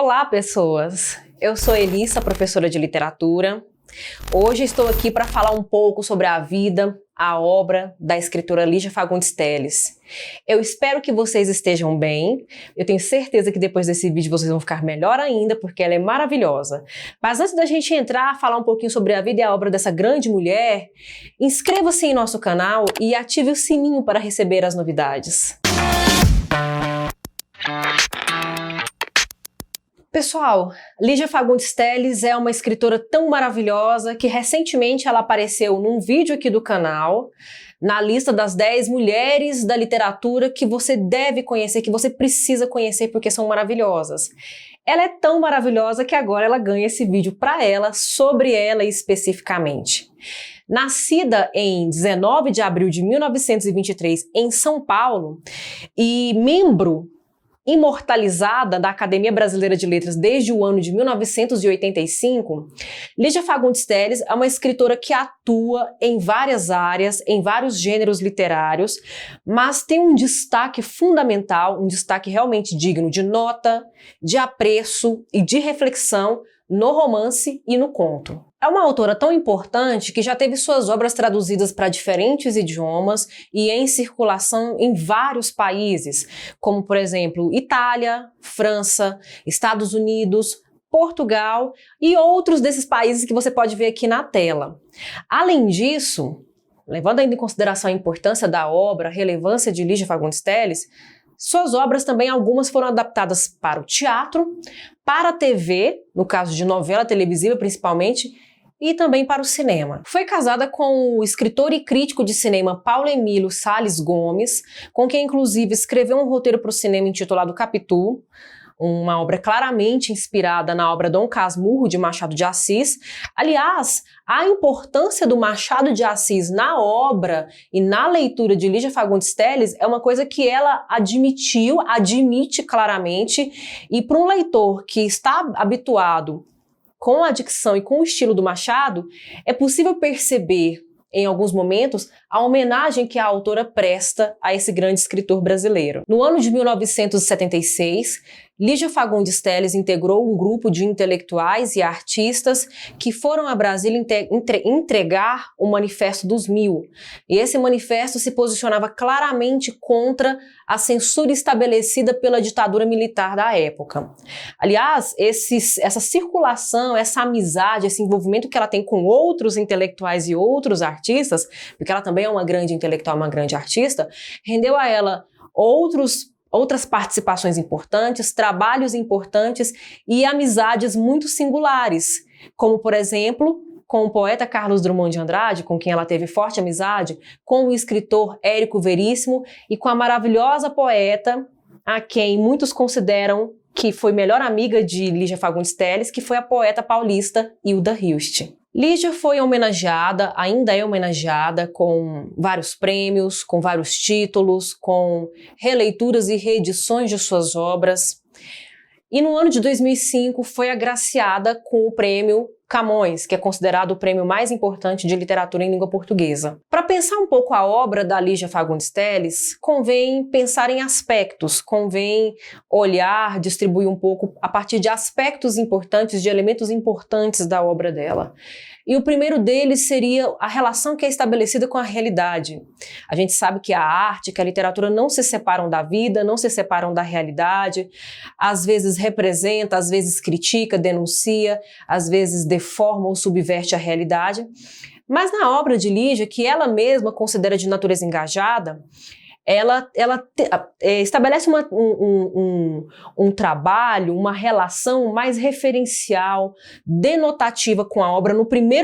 Olá, pessoas! Eu sou Elissa, professora de literatura. Hoje estou aqui para falar um pouco sobre a vida, a obra da escritora Lígia Fagundes Telles. Eu espero que vocês estejam bem. Eu tenho certeza que depois desse vídeo vocês vão ficar melhor ainda, porque ela é maravilhosa. Mas antes da gente entrar, falar um pouquinho sobre a vida e a obra dessa grande mulher, inscreva-se em nosso canal e ative o sininho para receber as novidades. Pessoal, Lígia Fagundes Telles é uma escritora tão maravilhosa que recentemente ela apareceu num vídeo aqui do canal, na lista das 10 mulheres da literatura que você deve conhecer, que você precisa conhecer porque são maravilhosas. Ela é tão maravilhosa que agora ela ganha esse vídeo para ela, sobre ela especificamente. Nascida em 19 de abril de 1923 em São Paulo e membro imortalizada da Academia Brasileira de Letras desde o ano de 1985, Lígia Fagundes Telles é uma escritora que atua em várias áreas, em vários gêneros literários, mas tem um destaque fundamental, um destaque realmente digno de nota, de apreço e de reflexão no romance e no conto. É uma autora tão importante que já teve suas obras traduzidas para diferentes idiomas e em circulação em vários países, como por exemplo Itália, França, Estados Unidos, Portugal e outros desses países que você pode ver aqui na tela. Além disso, levando ainda em consideração a importância da obra, a relevância de Lígia Fagundes Telles, suas obras também, algumas foram adaptadas para o teatro, para a TV, no caso de novela televisiva principalmente, e também para o cinema. Foi casada com o escritor e crítico de cinema Paulo Emílio Salles Gomes, com quem inclusive escreveu um roteiro para o cinema intitulado Capitu, uma obra claramente inspirada na obra Dom Casmurro de Machado de Assis. Aliás, a importância do Machado de Assis na obra e na leitura de Lígia Fagundes Telles é uma coisa que ela admite claramente, e para um leitor que está habituado com a dicção e com o estilo do Machado, é possível perceber em alguns momentos, a homenagem que a autora presta a esse grande escritor brasileiro. No ano de 1976, Lígia Fagundes Telles integrou um grupo de intelectuais e artistas que foram a Brasília entregar o Manifesto dos Mil. E esse manifesto se posicionava claramente contra a censura estabelecida pela ditadura militar da época. Aliás, essa circulação, essa amizade, esse envolvimento que ela tem com outros intelectuais e outros artistas, porque ela também é uma grande intelectual, uma grande artista, rendeu a ela outras participações importantes, trabalhos importantes e amizades muito singulares, como, por exemplo, com o poeta Carlos Drummond de Andrade, com quem ela teve forte amizade, com o escritor Érico Veríssimo e com a maravilhosa poeta, a quem muitos consideram que foi melhor amiga de Lígia Fagundes Telles, que foi a poeta paulista Hilda Hilst. Lígia foi homenageada, ainda é homenageada com vários prêmios, com vários títulos, com releituras e reedições de suas obras. E no ano de 2005 foi agraciada com o prêmio Camões, que é considerado o prêmio mais importante de literatura em língua portuguesa. Para pensar um pouco a obra da Lígia Fagundes Telles, convém pensar em aspectos, convém olhar, distribuir um pouco a partir de aspectos importantes, de elementos importantes da obra dela. E o primeiro deles seria a relação que é estabelecida com a realidade. A gente sabe que a arte, que a literatura não se separam da vida, não se separam da realidade, às vezes representa, às vezes critica, denuncia, às vezes deforma ou subverte a realidade. Mas na obra de Lígia, que ela mesma considera de natureza engajada, ela estabelece um trabalho, uma relação mais referencial, denotativa com a obra,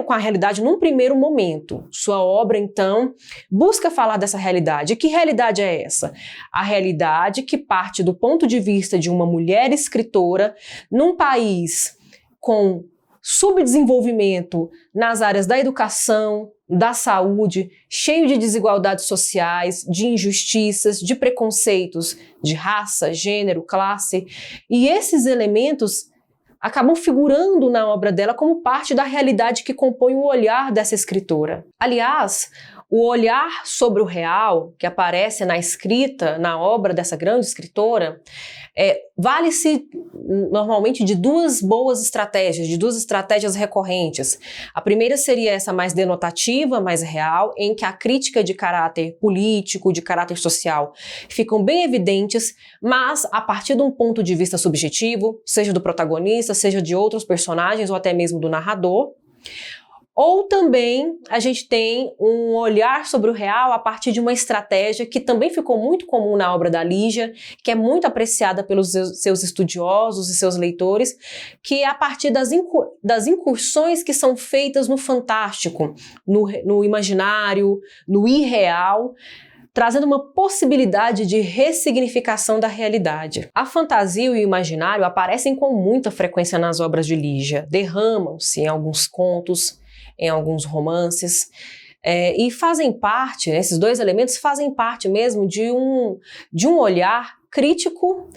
com a realidade num primeiro momento. Sua obra, então, busca falar dessa realidade. E que realidade é essa? A realidade que parte do ponto de vista de uma mulher escritora num país com subdesenvolvimento nas áreas da educação, da saúde, cheio de desigualdades sociais, de injustiças, de preconceitos de raça, gênero, classe. E esses elementos acabam figurando na obra dela como parte da realidade que compõe o olhar dessa escritora. Aliás, O olhar sobre o real, que aparece na escrita, na obra dessa grande escritora, vale-se normalmente de duas estratégias recorrentes. A primeira seria essa mais denotativa, mais real, em que a crítica de caráter político, de caráter social, ficam bem evidentes, mas a partir de um ponto de vista subjetivo, seja do protagonista, seja de outros personagens ou até mesmo do narrador. Ou também a gente tem um olhar sobre o real a partir de uma estratégia que também ficou muito comum na obra da Lígia, que é muito apreciada pelos seus estudiosos e seus leitores, que é a partir das incursões que são feitas no fantástico, no imaginário, no irreal, trazendo uma possibilidade de ressignificação da realidade. A fantasia e o imaginário aparecem com muita frequência nas obras de Lígia, derramam-se em alguns contos, em alguns romances, e fazem parte, esses dois elementos fazem parte mesmo de um olhar crítico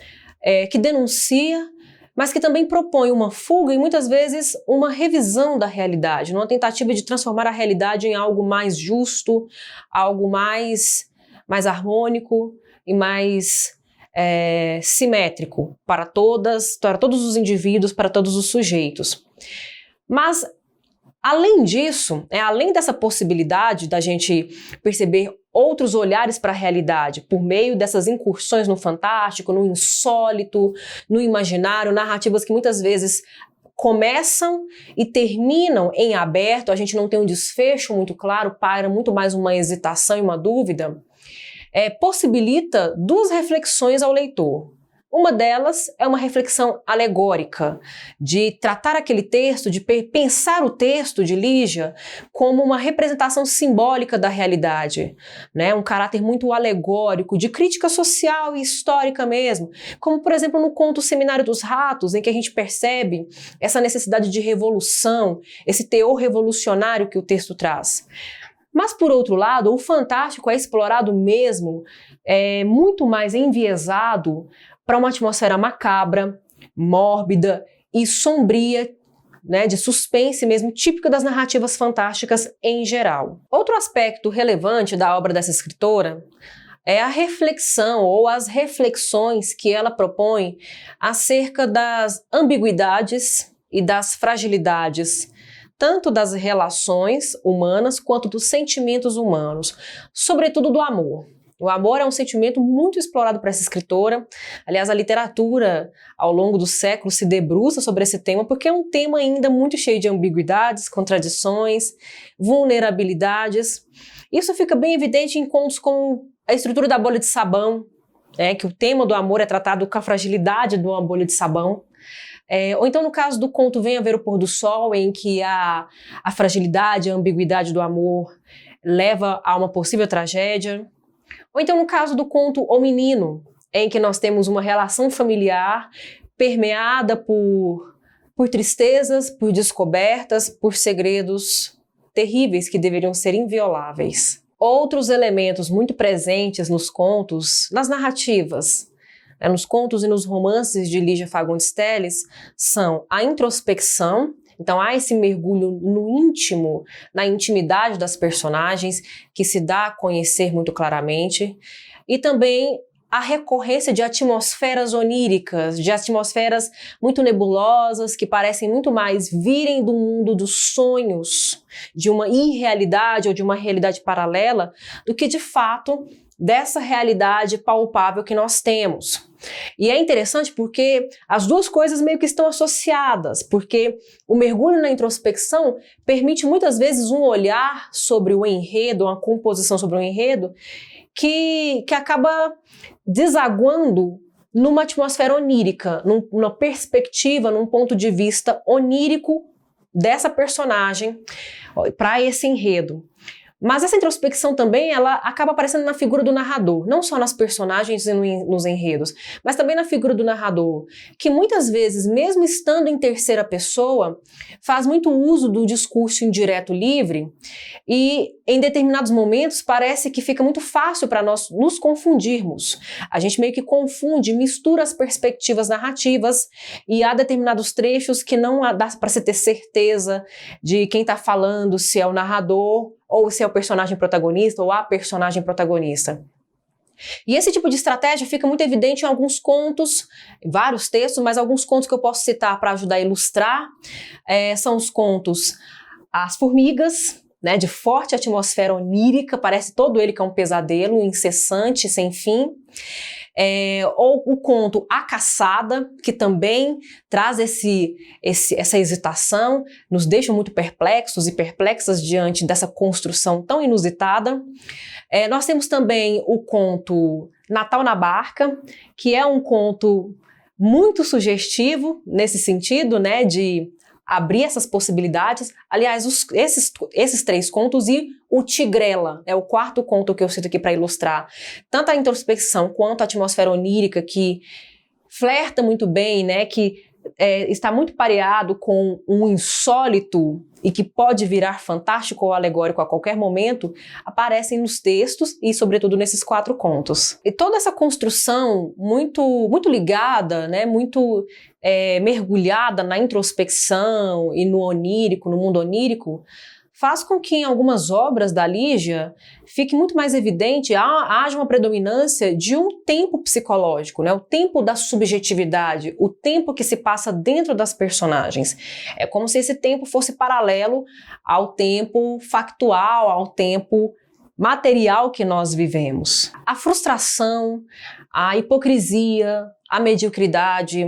que denuncia, mas que também propõe uma fuga e muitas vezes uma revisão da realidade, numa tentativa de transformar a realidade em algo mais justo, algo mais harmônico e mais simétrico para todos os indivíduos, para todos os sujeitos. Mas além disso, além dessa possibilidade da gente perceber outros olhares para a realidade por meio dessas incursões no fantástico, no insólito, no imaginário, narrativas que muitas vezes começam e terminam em aberto, a gente não tem um desfecho muito claro, paira muito mais uma hesitação e uma dúvida, possibilita duas reflexões ao leitor. Uma delas é uma reflexão alegórica, de tratar aquele texto, de pensar o texto de Lígia como uma representação simbólica da realidade, né? Um caráter muito alegórico, de crítica social e histórica mesmo, como por exemplo no conto Seminário dos Ratos, em que a gente percebe essa necessidade de revolução, esse teor revolucionário que o texto traz. Mas, por outro lado, o fantástico é explorado mesmo, muito mais enviesado para uma atmosfera macabra, mórbida e sombria, né, de suspense mesmo, típica das narrativas fantásticas em geral. Outro aspecto relevante da obra dessa escritora é a reflexão ou as reflexões que ela propõe acerca das ambiguidades e das fragilidades, tanto das relações humanas quanto dos sentimentos humanos, sobretudo do amor. O amor é um sentimento muito explorado por essa escritora. Aliás, a literatura, ao longo do século, se debruça sobre esse tema, porque é um tema ainda muito cheio de ambiguidades, contradições, vulnerabilidades. Isso fica bem evidente em contos como A Estrutura da Bolha de Sabão, que o tema do amor é tratado com a fragilidade de uma bolha de sabão. Ou então no caso do conto Venha Ver o Pôr do Sol, em que a fragilidade, a ambiguidade do amor leva a uma possível tragédia. Ou então no caso do conto O Menino, em que nós temos uma relação familiar permeada por tristezas, por descobertas, por segredos terríveis que deveriam ser invioláveis. Outros elementos muito presentes nos contos, nas narrativas, nos contos e nos romances de Lígia Fagundes Telles, são a introspecção. Então há esse mergulho no íntimo, na intimidade das personagens, que se dá a conhecer muito claramente, e também a recorrência de atmosferas oníricas, de atmosferas muito nebulosas, que parecem muito mais virem do mundo dos sonhos, de uma irrealidade ou de uma realidade paralela, do que de fato dessa realidade palpável que nós temos. E é interessante porque as duas coisas meio que estão associadas, porque o mergulho na introspecção permite muitas vezes um olhar sobre o enredo, uma composição sobre o enredo, que acaba desaguando numa atmosfera onírica, numa perspectiva, num ponto de vista onírico dessa personagem para esse enredo. Mas essa introspecção também, ela acaba aparecendo na figura do narrador, não só nas personagens e nos enredos, mas também na figura do narrador, que muitas vezes, mesmo estando em terceira pessoa, faz muito uso do discurso indireto livre e, em determinados momentos, parece que fica muito fácil para nós nos confundirmos. A gente meio que confunde, mistura as perspectivas narrativas e há determinados trechos que não dá para se ter certeza de quem está falando, se é o narrador ou se é o personagem protagonista ou a personagem protagonista. E esse tipo de estratégia fica muito evidente em alguns contos, vários textos, mas alguns contos que eu posso citar para ajudar a ilustrar são os contos As Formigas, né, de forte atmosfera onírica, parece todo ele que é um pesadelo incessante, sem fim. Ou o conto A Caçada, que também traz essa hesitação, nos deixa muito perplexos e perplexas diante dessa construção tão inusitada. Nós temos também o conto Natal na Barca, que é um conto muito sugestivo nesse sentido, né, de abrir essas possibilidades. Aliás, esses 3 contos e o Tigrela, é o 4º conto que eu cito aqui para ilustrar tanto a introspecção quanto a atmosfera onírica, que flerta muito bem, né, que está muito pareado com um insólito e que pode virar fantástico ou alegórico a qualquer momento, aparecem nos textos e, sobretudo, nesses 4 contos. E toda essa construção muito ligada, né, muito mergulhada na introspecção e no onírico, no mundo onírico, faz com que em algumas obras da Lígia fique muito mais evidente, haja uma predominância de um tempo psicológico, né? O tempo da subjetividade, o tempo que se passa dentro das personagens. É como se esse tempo fosse paralelo ao tempo factual, ao tempo material que nós vivemos. A frustração, a hipocrisia, a mediocridade,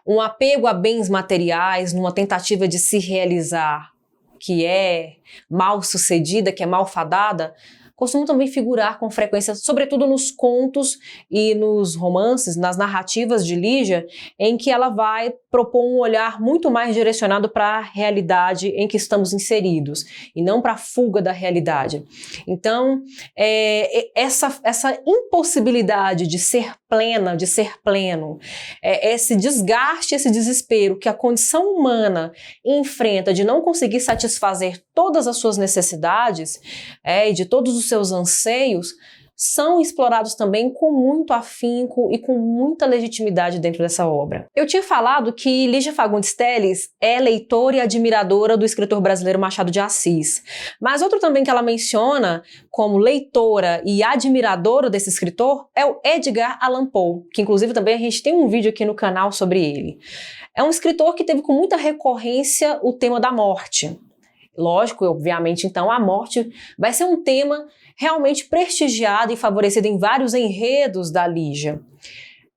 um apego a bens materiais numa tentativa de se realizar, que é mal sucedida, que é malfadada, costumam também figurar com frequência, sobretudo nos contos e nos romances, nas narrativas de Lígia, em que ela vai propor um olhar muito mais direcionado para a realidade em que estamos inseridos, e não para a fuga da realidade. Então, essa impossibilidade de ser plena, de ser pleno, esse desgaste, esse desespero que a condição humana enfrenta de não conseguir satisfazer todas as suas necessidades e de todos os seus anseios, são explorados também com muito afinco e com muita legitimidade dentro dessa obra. Eu tinha falado que Lígia Fagundes Telles é leitora e admiradora do escritor brasileiro Machado de Assis, mas outro também que ela menciona como leitora e admiradora desse escritor é o Edgar Allan Poe, que inclusive também a gente tem um vídeo aqui no canal sobre ele. É um escritor que teve com muita recorrência o tema da morte. Lógico, obviamente, então, a morte vai ser um tema realmente prestigiado e favorecido em vários enredos da Lígia,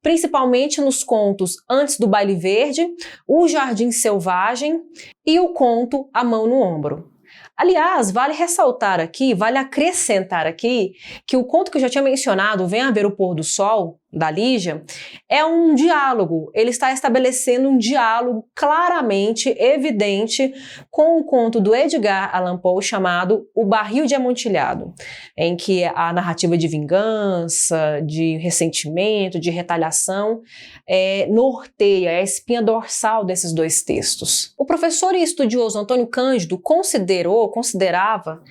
principalmente nos contos Antes do Baile Verde, O Jardim Selvagem e o conto A Mão no Ombro. Aliás, vale ressaltar aqui, vale acrescentar aqui, que o conto que eu já tinha mencionado, Venha Ver o Pôr do Sol, da Lígia, é um diálogo. Ele está estabelecendo um diálogo claramente evidente com o conto do Edgar Allan Poe chamado O Barril de Amontilhado, em que a narrativa de vingança, de ressentimento, de retaliação norteia, é a espinha dorsal desses 2 textos. O professor e estudioso Antônio Cândido considerava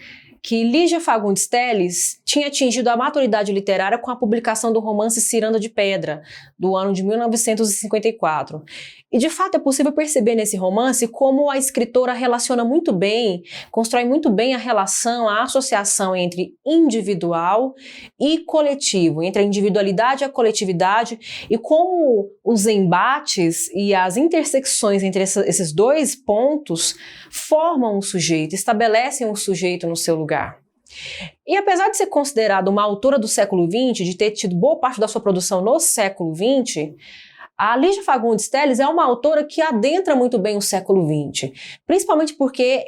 que Lígia Fagundes Telles tinha atingido a maturidade literária com a publicação do romance Ciranda de Pedra, do ano de 1954. E de fato é possível perceber nesse romance como a escritora relaciona muito bem, constrói muito bem a relação, a associação entre individual e coletivo, entre a individualidade e a coletividade, e como os embates e as intersecções entre esses 2 pontos formam um sujeito, estabelecem um sujeito no seu lugar. E apesar de ser considerada uma autora do século XX, de ter tido boa parte da sua produção no século XX, a Lígia Fagundes Telles é uma autora que adentra muito bem o século XX, principalmente porque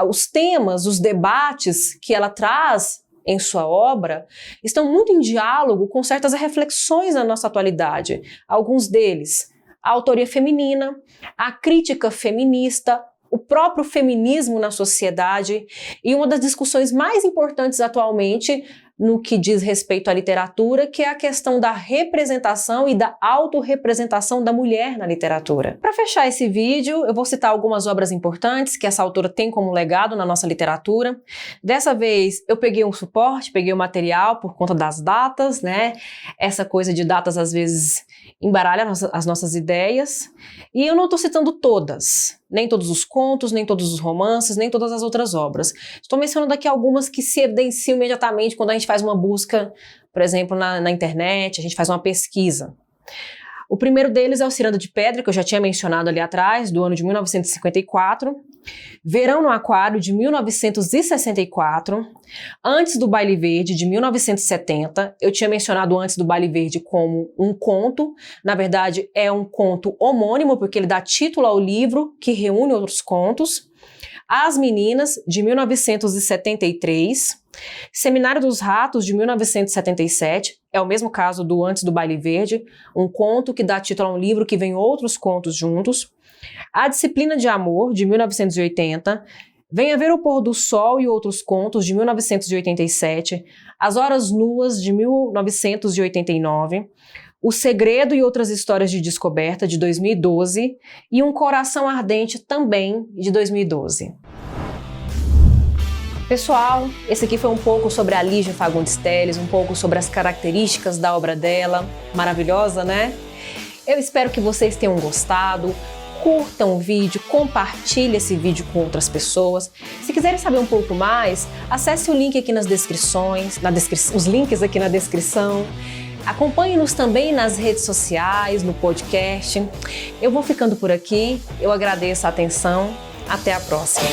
os temas, os debates que ela traz em sua obra estão muito em diálogo com certas reflexões da nossa atualidade. Alguns deles, a autoria feminina, a crítica feminista, o próprio feminismo na sociedade e uma das discussões mais importantes atualmente no que diz respeito à literatura, que é a questão da representação e da autorrepresentação da mulher na literatura. Para fechar esse vídeo, eu vou citar algumas obras importantes que essa autora tem como legado na nossa literatura. Dessa vez eu peguei um suporte, peguei o material por conta das datas, né? Essa coisa de datas às vezes embaralha as nossas ideias. E eu não estou citando todas, nem todos os contos, nem todos os romances, nem todas as outras obras. Estou mencionando aqui algumas que se evidenciam imediatamente quando a gente faz uma busca, por exemplo, na internet, a gente faz uma pesquisa. O primeiro deles é o Ciranda de Pedra, que eu já tinha mencionado ali atrás, do ano de 1954. Verão no Aquário, de 1964. Antes do Baile Verde, de 1970. Eu tinha mencionado Antes do Baile Verde como um conto. Na verdade, é um conto homônimo, porque ele dá título ao livro, que reúne outros contos. As Meninas, de 1973. Seminário dos Ratos, de 1977, é o mesmo caso do Antes do Baile Verde, um conto que dá título a um livro que vem outros contos juntos. A Disciplina de Amor, de 1980, Venha Ver o Pôr do Sol e Outros Contos, de 1987, As Horas Nuas, de 1989, O Segredo e Outras Histórias de Descoberta, de 2012, e Um Coração Ardente, também de 2012. Pessoal, esse aqui foi um pouco sobre a Lígia Fagundes Telles, um pouco sobre as características da obra dela, maravilhosa, né? Eu espero que vocês tenham gostado, curtam o vídeo, compartilhem esse vídeo com outras pessoas. Se quiserem saber um pouco mais, acesse o link aqui nas descrições, os links aqui na descrição. Acompanhe-nos também nas redes sociais, no podcast. Eu vou ficando por aqui, eu agradeço a atenção, até a próxima.